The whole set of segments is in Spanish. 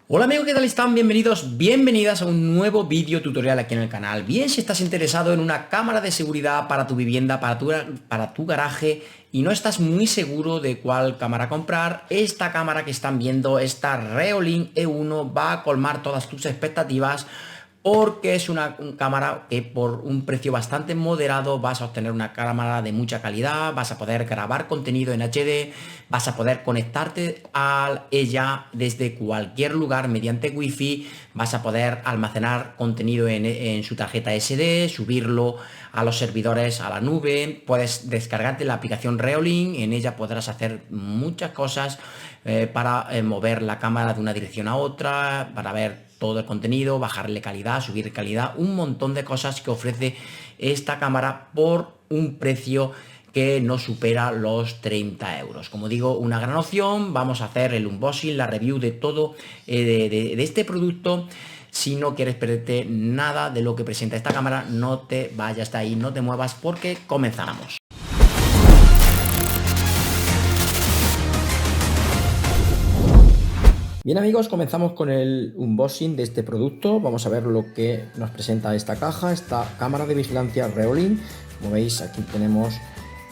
Hola amigos, ¿qué tal están? Bienvenidos, bienvenidas a un nuevo vídeo tutorial aquí en el canal. Bien, si estás interesado en una cámara de seguridad para tu vivienda, para tu garaje y no estás muy seguro de cuál cámara comprar, esta cámara que están viendo, esta Reolink E1, va a colmar todas tus expectativas porque es una cámara que por un precio bastante moderado vas a obtener una cámara de mucha calidad, vas a poder grabar contenido en HD, vas a poder conectarte a ella desde cualquier lugar mediante Wi-Fi, vas a poder almacenar contenido en su tarjeta SD, subirlo a los servidores a la nube, puedes descargarte la aplicación Reolink, en ella podrás hacer muchas cosas para mover la cámara de una dirección a otra, para ver todo el contenido, bajarle calidad, subir calidad, un montón de cosas que ofrece esta cámara por un precio que no supera los 30 euros. Como digo, una gran opción. Vamos a hacer el unboxing, la review de todo de este producto. Si no quieres perderte nada de lo que presenta esta cámara, no te vayas de ahí, no te muevas porque comenzamos. Bien amigos, comenzamos con el unboxing de este producto. Vamos a ver lo que nos presenta esta caja, esta cámara de vigilancia Reolink. Como veis, aquí tenemos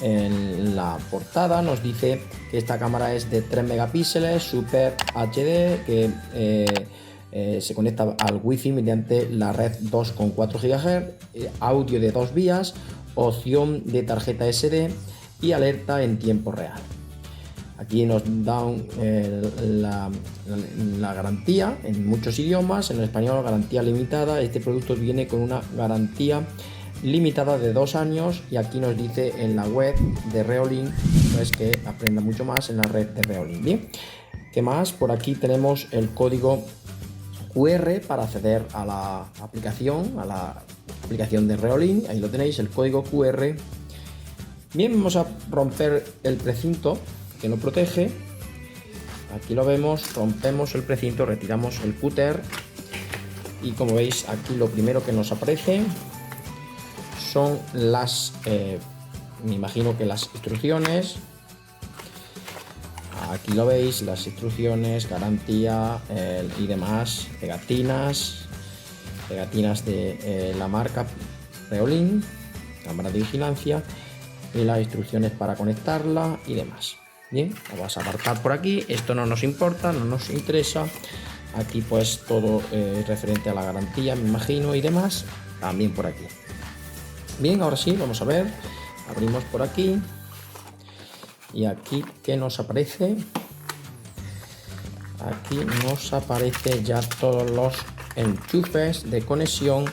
en la portada, nos dice que esta cámara es de 3 megapíxeles, Super HD, que se conecta al Wi-Fi mediante la red 2,4 GHz, audio de 2 vías, opción de tarjeta SD y alerta en tiempo real. Aquí nos dan la garantía en muchos idiomas, en el español garantía limitada. Este producto viene con una garantía limitada de 2 años y aquí nos dice en la web de Reolink, pues que aprenda mucho más en la red de Reolink. Bien, ¿qué más? Por aquí tenemos el código QR para acceder a la aplicación, de Reolink. Ahí lo tenéis, el código QR. Bien, vamos a romper el precinto que lo protege. Aquí lo vemos, rompemos el precinto, retiramos el cúter y como veis aquí lo primero que nos aparece son las me imagino que las instrucciones. Aquí lo veis, las instrucciones, garantía y demás, pegatinas de la marca Reolink, cámara de vigilancia, y las instrucciones para conectarla y demás. Bien, lo vas a apartar por aquí, esto no nos importa, no nos interesa. Aquí pues todo referente a la garantía, me imagino, y demás, también por aquí. Bien, ahora sí, vamos a ver, abrimos por aquí y aquí, ¿qué nos aparece? Aquí nos aparece ya todos los enchufes de conexión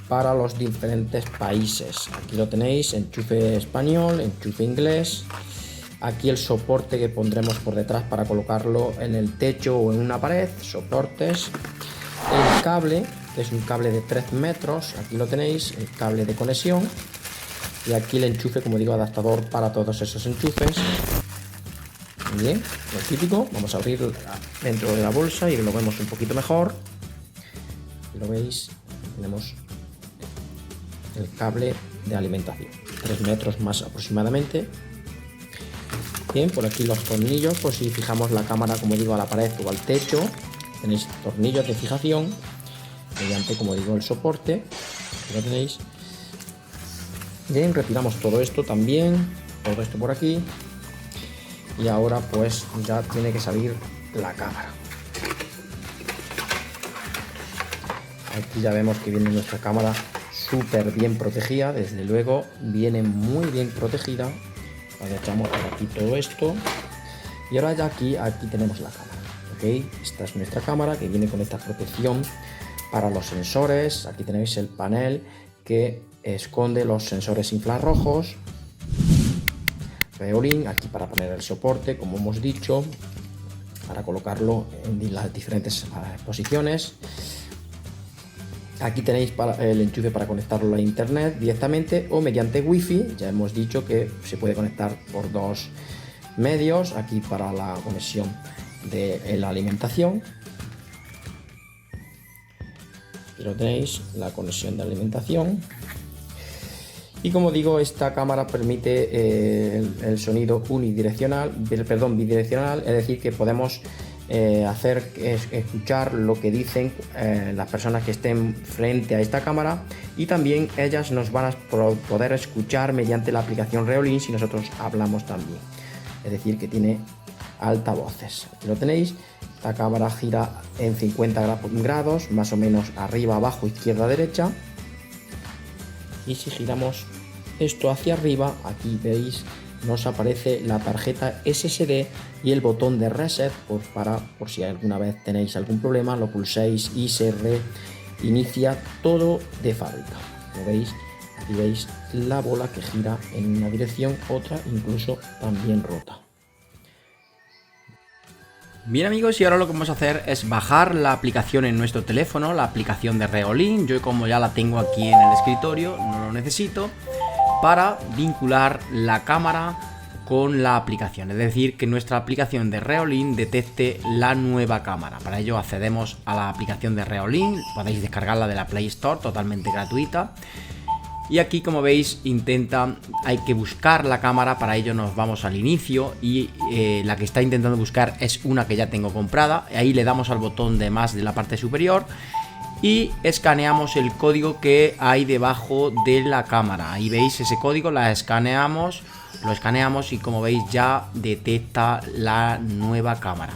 para los diferentes países. Aquí lo tenéis, enchufe español, enchufe inglés. Aquí el soporte que pondremos por detrás para colocarlo en el techo o en una pared, soportes. El cable, que es un cable de 3 metros, aquí lo tenéis, el cable de conexión. Y aquí el enchufe, como digo, adaptador para todos esos enchufes. Bien, lo típico, vamos a abrir dentro de la bolsa y lo vemos un poquito mejor. Lo veis, tenemos el cable de alimentación, 3 metros más aproximadamente. Bien, por aquí los tornillos, pues si fijamos la cámara, como digo, a la pared o al techo, tenéis tornillos de fijación mediante, como digo, el soporte, lo tenéis. Bien, retiramos todo esto también, todo esto por aquí, y ahora pues ya tiene que salir la cámara. Aquí ya vemos que viene nuestra cámara súper bien protegida, desde luego viene muy bien protegida. Echamos por aquí todo esto y ahora ya aquí tenemos la cámara. ¿Ok? Esta es nuestra cámara que viene con esta protección para los sensores. Aquí tenéis el panel que esconde los sensores infrarrojos Reolink, aquí para poner el soporte, como hemos dicho, para colocarlo en las diferentes posiciones. Aquí tenéis el enchufe para conectarlo a internet directamente o mediante Wi-Fi. Ya hemos dicho que se puede conectar por 2 medios. Aquí para la conexión de la alimentación. Aquí lo tenéis, la conexión de alimentación. Y como digo, esta cámara permite el sonido bidireccional, es decir, que podemos escuchar lo que dicen las personas que estén frente a esta cámara, y también ellas nos van a poder escuchar mediante la aplicación Reolink si nosotros hablamos también. Es decir, que tiene altavoces. Aquí lo tenéis. La cámara gira en 50 grados, más o menos arriba, abajo, izquierda, derecha. Y si giramos esto hacia arriba, aquí veis, nos aparece la tarjeta SSD y el botón de reset, por si alguna vez tenéis algún problema, lo pulséis y se reinicia todo de fábrica. Como veis, aquí veis la bola que gira en una dirección, otra incluso también rota. Bien amigos, y ahora lo que vamos a hacer es bajar la aplicación en nuestro teléfono, la aplicación de Reolink. Yo, como ya la tengo aquí en el escritorio, no lo necesito, para vincular la cámara con la aplicación, es decir, que nuestra aplicación de Reolink detecte la nueva cámara. Para ello accedemos a la aplicación de Reolink, podéis descargarla de la Play Store, totalmente gratuita. Y aquí, como veis, hay que buscar la cámara. Para ello nos vamos al inicio y la que está intentando buscar es una que ya tengo comprada. Ahí le damos al botón de más de la parte superior y escaneamos el código que hay debajo de la cámara. Ahí veis ese código, lo escaneamos y, como veis, ya detecta la nueva cámara.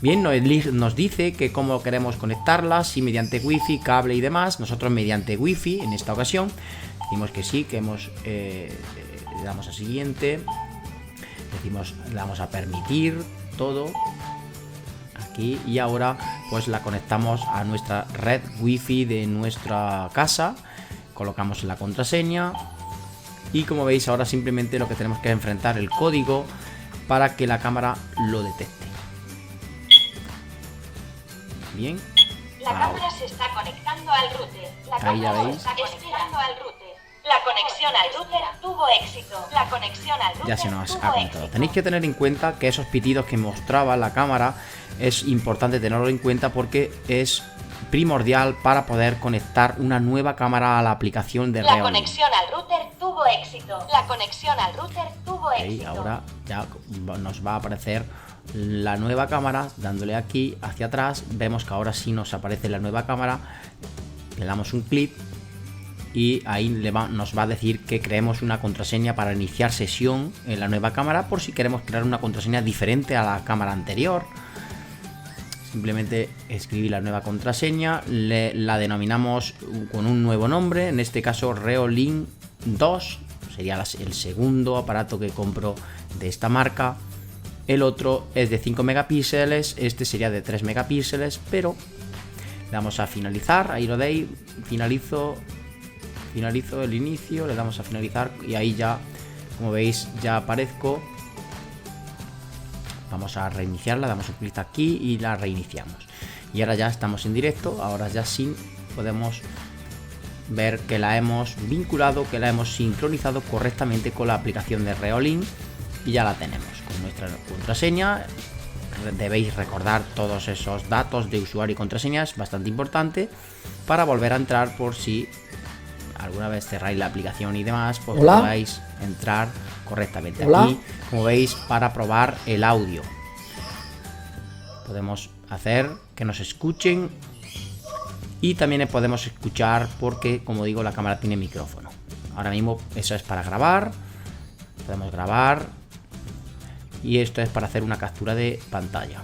Bien, nos dice que cómo queremos conectarla, si mediante wifi, cable y demás. Nosotros mediante wifi en esta ocasión. Decimos que sí, que le damos a siguiente, le damos a permitir todo aquí, y ahora pues la conectamos a nuestra red wifi de nuestra casa, colocamos la contraseña y, como veis, ahora simplemente lo que tenemos que enfrentar el código para que la cámara lo detecte. Bien, la cámara se está conectando al router. Ahí ya veis. Esperando al router. La conexión al router tuvo éxito. La conexión al router ya se nos ha conectado. Tenéis que tener en cuenta que esos pitidos que mostraba la cámara es importante tenerlo en cuenta, porque es primordial para poder conectar una nueva cámara a la aplicación de Reolink. La conexión al router tuvo éxito. La conexión al router tuvo éxito. Ahora ya nos va a aparecer la nueva cámara. Dándole aquí hacia atrás, vemos que ahora sí nos aparece la nueva cámara. Le damos un clic y ahí nos va a decir que creemos una contraseña para iniciar sesión en la nueva cámara, por si queremos crear una contraseña diferente a la cámara anterior. Simplemente escribir la nueva contraseña, la denominamos con un nuevo nombre, en este caso Reolink 2, sería el segundo aparato que compro de esta marca. El otro es de 5 megapíxeles, este sería de 3 megapíxeles, pero le damos a finalizar, ahí lo veis, finalizo el inicio, le damos a finalizar y ahí ya, como veis, ya aparezco. Vamos a reiniciarla, damos un clic aquí y la reiniciamos. Y ahora ya estamos en directo, ahora ya sí podemos ver que la hemos vinculado, que la hemos sincronizado correctamente con la aplicación de Reolink, y ya la tenemos con nuestra contraseña. Debéis recordar todos esos datos de usuario y contraseña, es bastante importante para volver a entrar, por si alguna vez cerráis la aplicación y demás, pues podáis entrar correctamente. Aquí, como veis, para probar el audio, podemos hacer que nos escuchen, y también podemos escuchar porque, como digo, la cámara tiene micrófono. Ahora mismo eso es para grabar, podemos grabar, y esto es para hacer una captura de pantalla.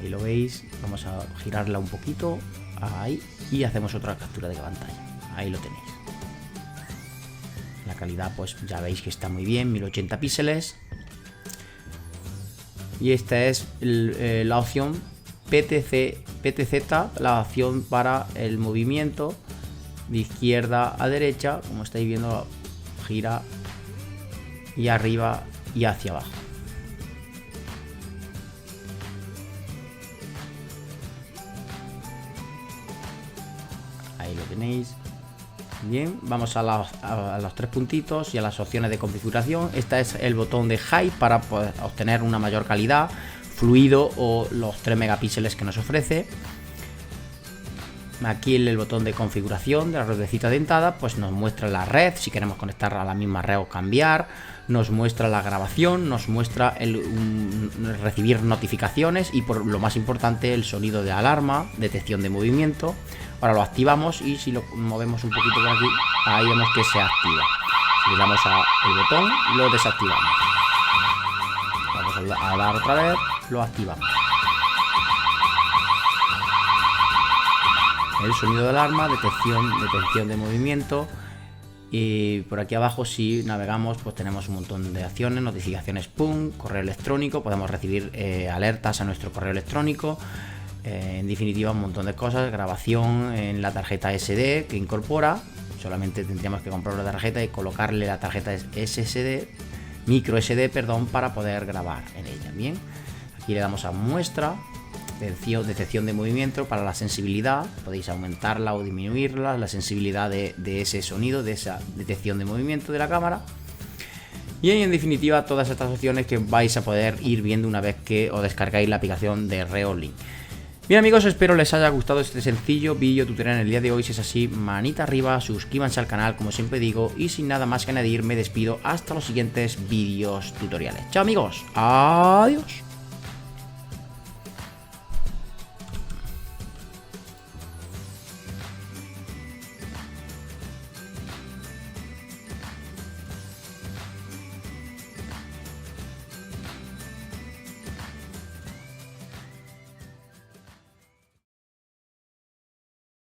Ahí lo veis, vamos a girarla un poquito, ahí, y hacemos otra captura de pantalla. Ahí lo tenéis. La calidad, pues ya veis que está muy bien, 1080 píxeles. Y esta es la opción PTZ, la opción para el movimiento de izquierda a derecha. Como estáis viendo, gira y arriba y hacia abajo. Ahí lo tenéis. Bien, vamos a los tres puntitos y a las opciones de configuración. Este es el botón de High para poder obtener una mayor calidad, fluido o los 3 megapíxeles que nos ofrece. Aquí en el botón de configuración de la ruedecita dentada, pues nos muestra la red, si queremos conectar a la misma red o cambiar, nos muestra la grabación, nos muestra recibir notificaciones y, por lo más importante, el sonido de alarma, detección de movimiento. Ahora lo activamos y si lo movemos un poquito por aquí, ahí vemos que se activa. Si le damos al botón, lo desactivamos. Vamos a dar otra vez, lo activamos. El sonido de alarma, detección de movimiento. Y por aquí abajo, si navegamos, pues tenemos un montón de acciones, notificaciones PUM, correo electrónico, podemos recibir alertas a nuestro correo electrónico. En definitiva, un montón de cosas, grabación en la tarjeta SD que incorpora. Solamente tendríamos que comprar una tarjeta y colocarle la tarjeta SSD, micro SD, perdón, para poder grabar en ella. Bien, aquí le damos a muestra. Detección de movimiento para la sensibilidad, podéis aumentarla o disminuirla, la sensibilidad de ese sonido, de esa detección de movimiento de la cámara. Y en definitiva, todas estas opciones que vais a poder ir viendo una vez que os descargáis la aplicación de Reolink. Bien amigos, espero les haya gustado este sencillo vídeo tutorial en el día de hoy. Si es así, manita arriba, suscríbanse al canal como siempre digo, y sin nada más que añadir me despido hasta los siguientes vídeos tutoriales. Chao amigos, adiós.